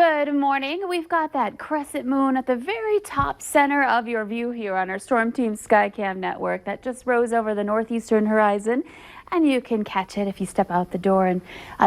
Good morning. We've got that crescent moon at the very top center of your view here on our Storm Team Skycam network that just rose over the northeastern horizon. And you can catch it if you step out the door and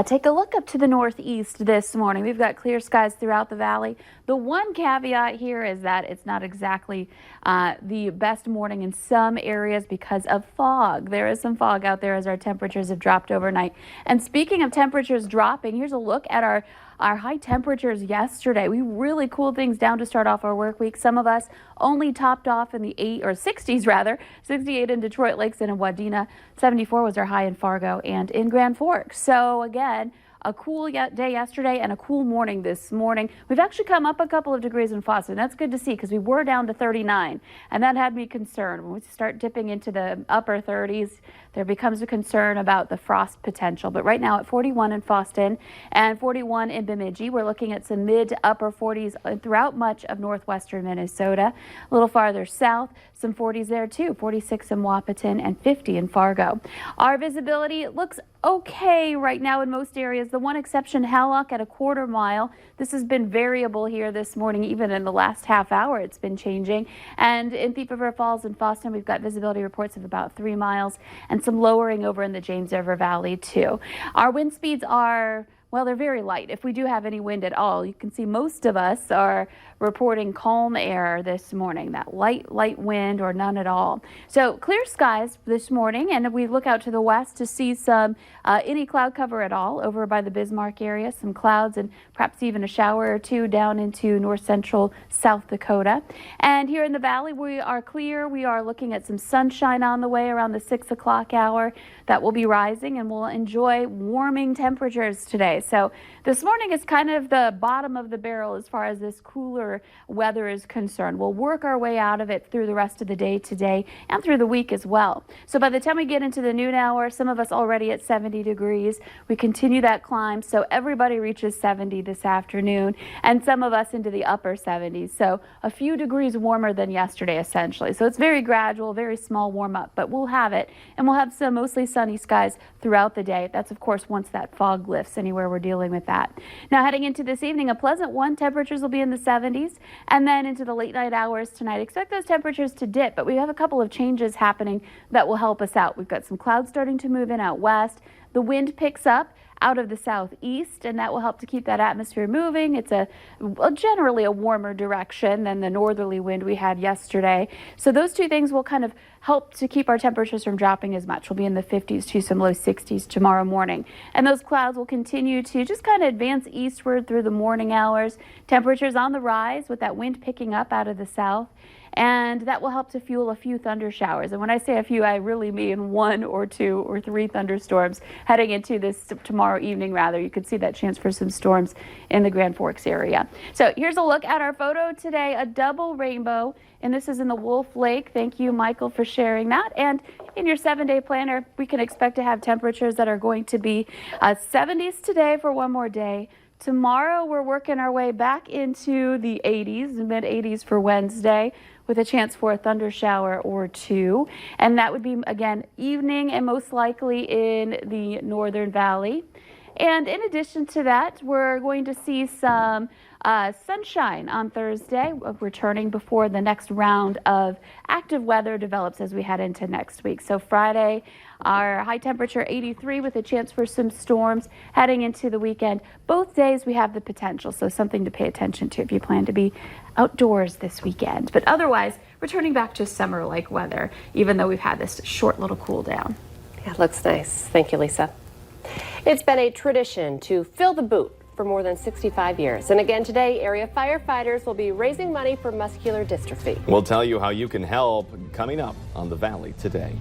take a look up to the northeast this morning. We've got clear skies throughout the valley. The one caveat here is that it's not exactly the best morning in some areas because of fog. There is some fog out there as our temperatures have dropped overnight. And speaking of temperatures dropping, here's a look at our high temperatures yesterday. We really cooled things down to start off our work week. Some of us only topped off in the 60s rather, 68 in Detroit Lakes and in Wadena. 74 was our high in Fargo and in Grand Forks. So again, a cool day yesterday and a cool morning this morning. We've actually come up a couple of degrees in Foster, and that's good to see because we were down to 39, and that had me concerned. When we start dipping into the upper 30s, there becomes a concern about the frost potential. But right now at 41 in Foston and 41 in Bemidji, we're looking at some mid to upper 40s throughout much of northwestern Minnesota. A little farther south, some 40s there too, 46 in Wahpeton and 50 in Fargo. Our visibility looks okay right now in most areas. The one exception, Hallock at a quarter mile. This has been variable here this morning. Even in the last half hour, it's been changing. And in Thief River Falls and Foston, we've got visibility reports of about 3 miles and some lowering over in the James River Valley too. Our wind speeds are, well, they're very light. If we do have any wind at all, you can see most of us are reporting calm air this morning, that light wind or none at all. So clear skies this morning, and we look out to the west to see some any cloud cover at all over by the Bismarck area, some clouds and perhaps even a shower or two down into north central South Dakota. And here in the valley, we are clear. We are looking at some sunshine on the way around the 6 o'clock hour. That will be rising, and we'll enjoy warming temperatures today. So this morning is kind of the bottom of the barrel as far as this cooler weather is concerned. We'll work our way out of it through the rest of the day today and through the week as well. So by the time we get into the noon hour, some of us already at 70 degrees. We continue that climb, so everybody reaches 70 this afternoon, and some of us into the upper 70s. So a few degrees warmer than yesterday, essentially. So it's very gradual, very small warm up, but we'll have it, and we'll have some mostly sunny skies throughout the day. That's, of course, once that fog lifts anywhere we're dealing with that. Now, heading into this evening, a pleasant one. Temperatures will be in the 70s, and then into the late night hours tonight. Expect those temperatures to dip, but we have a couple of changes happening that will help us out. We've got some clouds starting to move in out west. The wind picks up out of the southeast, and that will help to keep that atmosphere moving. It's generally a warmer direction than the northerly wind we had yesterday. So those two things will kind of help to keep our temperatures from dropping as much. We'll be in the 50s to some low 60s tomorrow morning. And those clouds will continue to just kind of advance eastward through the morning hours. Temperatures on the rise with that wind picking up out of the south. And that will help to fuel a few thunder showers. And when I say a few, I really mean 1 or 2 or 3 thunderstorms heading into this tomorrow evening, rather. You could see that chance for some storms in the Grand Forks area. So here's a look at our photo today, a double rainbow. And this is in the Wolf Lake. Thank you, Michael, for sharing that. And in your 7-day planner, we can expect to have temperatures that are going to be 70s today for one more day. Tomorrow, we're working our way back into the 80s, mid 80s for Wednesday, with a chance for a thunder shower or two. And that would be, again, evening and most likely in the Northern Valley. And in addition to that, we're going to see some sunshine on Thursday, returning before the next round of active weather develops as we head into next week. So Friday, our high temperature 83 with a chance for some storms heading into the weekend. Both days we have the potential, so something to pay attention to if you plan to be outdoors this weekend. But otherwise, returning back to summer-like weather, even though we've had this short little cool down. Yeah, it looks nice. Thank you, Lisa. It's been a tradition to fill the boot for more than 65 years. And again today, area firefighters will be raising money for muscular dystrophy. We'll tell you how you can help coming up on the Valley Today.